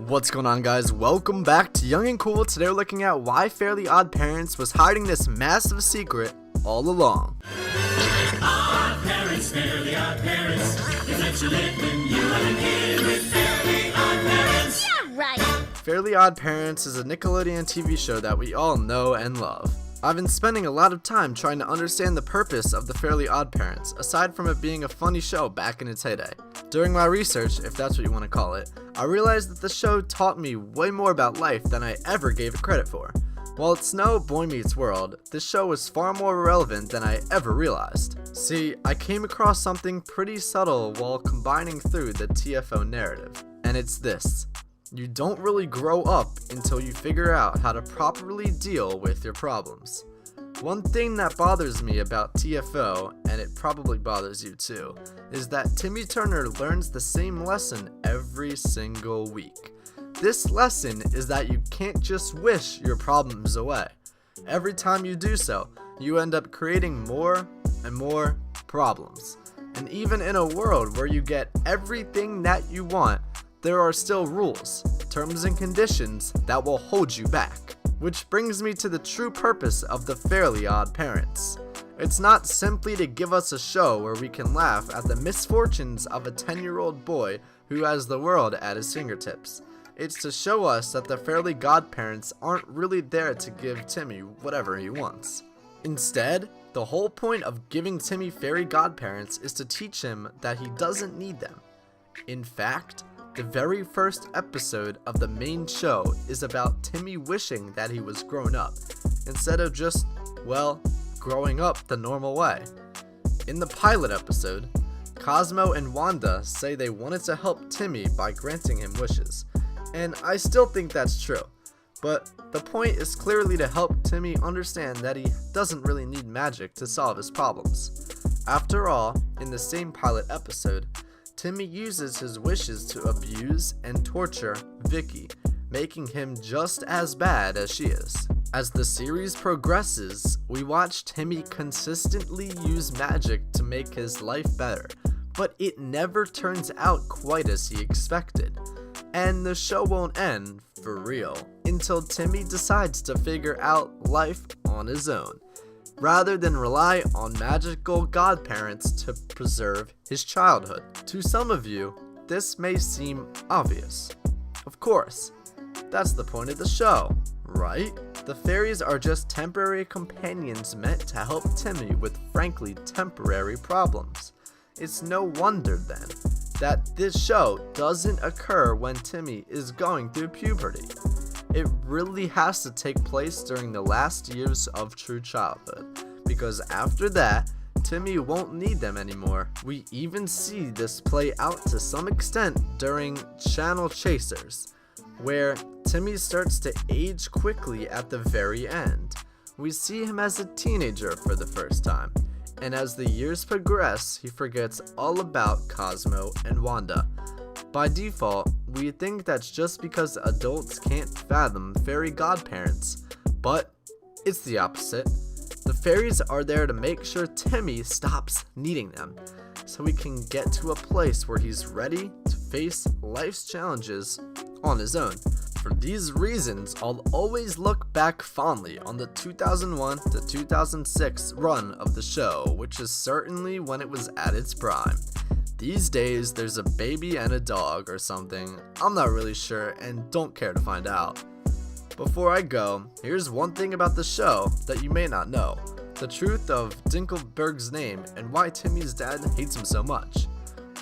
What's going on, guys? Welcome back to Young and Cool. Today we're looking at why Fairly Odd Parents was hiding this massive secret all along. Odd parents, Fairly Odd Parents. Eventually when you have a kid with Fairly Odd Parents. Yeah, right. Fairly Odd Parents is a Nickelodeon TV show that we all know and love. I've been spending a lot of time trying to understand the purpose of the Fairly Odd Parents, aside from it being a funny show back in its heyday. During my research, if that's what you want to call it, I realized that the show taught me way more about life than I ever gave it credit for. While it's no Boy Meets World, this show was far more relevant than I ever realized. See, I came across something pretty subtle while combining through the TFO narrative, and it's this. You don't really grow up until you figure out how to properly deal with your problems. One thing that bothers me about TFO, and it probably bothers you too, is that Timmy Turner learns the same lesson every single week. This lesson is that you can't just wish your problems away. Every time you do so, you end up creating more and more problems. And even in a world where you get everything that you want, there are still rules, terms and conditions that will hold you back. Which brings me to the true purpose of the Fairly Odd Parents. It's not simply to give us a show where we can laugh at the misfortunes of a 10-year-old boy who has the world at his fingertips. It's to show us that the Fairly Godparents aren't really there to give Timmy whatever he wants. Instead, the whole point of giving Timmy fairy godparents is to teach him that he doesn't need them. In fact, the very first episode of the main show is about Timmy wishing that he was grown up, instead of just, well, growing up the normal way. In the pilot episode, Cosmo and Wanda say they wanted to help Timmy by granting him wishes, and I still think that's true, but the point is clearly to help Timmy understand that he doesn't really need magic to solve his problems. After all, in the same pilot episode, Timmy uses his wishes to abuse and torture Vicky, making him just as bad as she is. As the series progresses, we watch Timmy consistently use magic to make his life better, but it never turns out quite as he expected. And the show won't end, for real, until Timmy decides to figure out life on his own, rather than rely on magical godparents to preserve his childhood. To some of you, this may seem obvious. Of course, that's the point of the show, right? The fairies are just temporary companions meant to help Timmy with frankly temporary problems. It's no wonder then that this show doesn't occur when Timmy is going through puberty. It really has to take place during the last years of true childhood, because after that, Timmy won't need them anymore. We even see this play out to some extent during Channel Chasers, where Timmy starts to age quickly at the very end. We see him as a teenager for the first time, and as the years progress, he forgets all about Cosmo and Wanda. By default, we think that's just because adults can't fathom fairy godparents, but it's the opposite. The fairies are there to make sure Timmy stops needing them, so he can get to a place where he's ready to face life's challenges on his own. For these reasons, I'll always look back fondly on the 2001 to 2006 run of the show, which is certainly when it was at its prime. These days, there's a baby and a dog or something. I'm not really sure and don't care to find out. Before I go, here's one thing about the show that you may not know. The truth of Dinkelberg's name and why Timmy's dad hates him so much.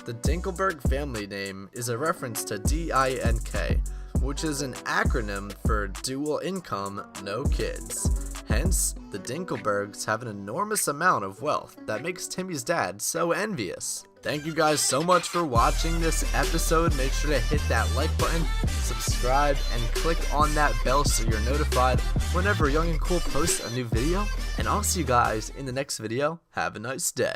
The Dinkelberg family name is a reference to DINK, which is an acronym for Dual Income, No Kids. Hence, the Dinkelbergs have an enormous amount of wealth that makes Timmy's dad so envious. Thank you guys so much for watching this episode. Make sure to hit that like button, subscribe, and click on that bell so you're notified whenever Young and Cool posts a new video. And I'll see you guys in the next video. Have a nice day.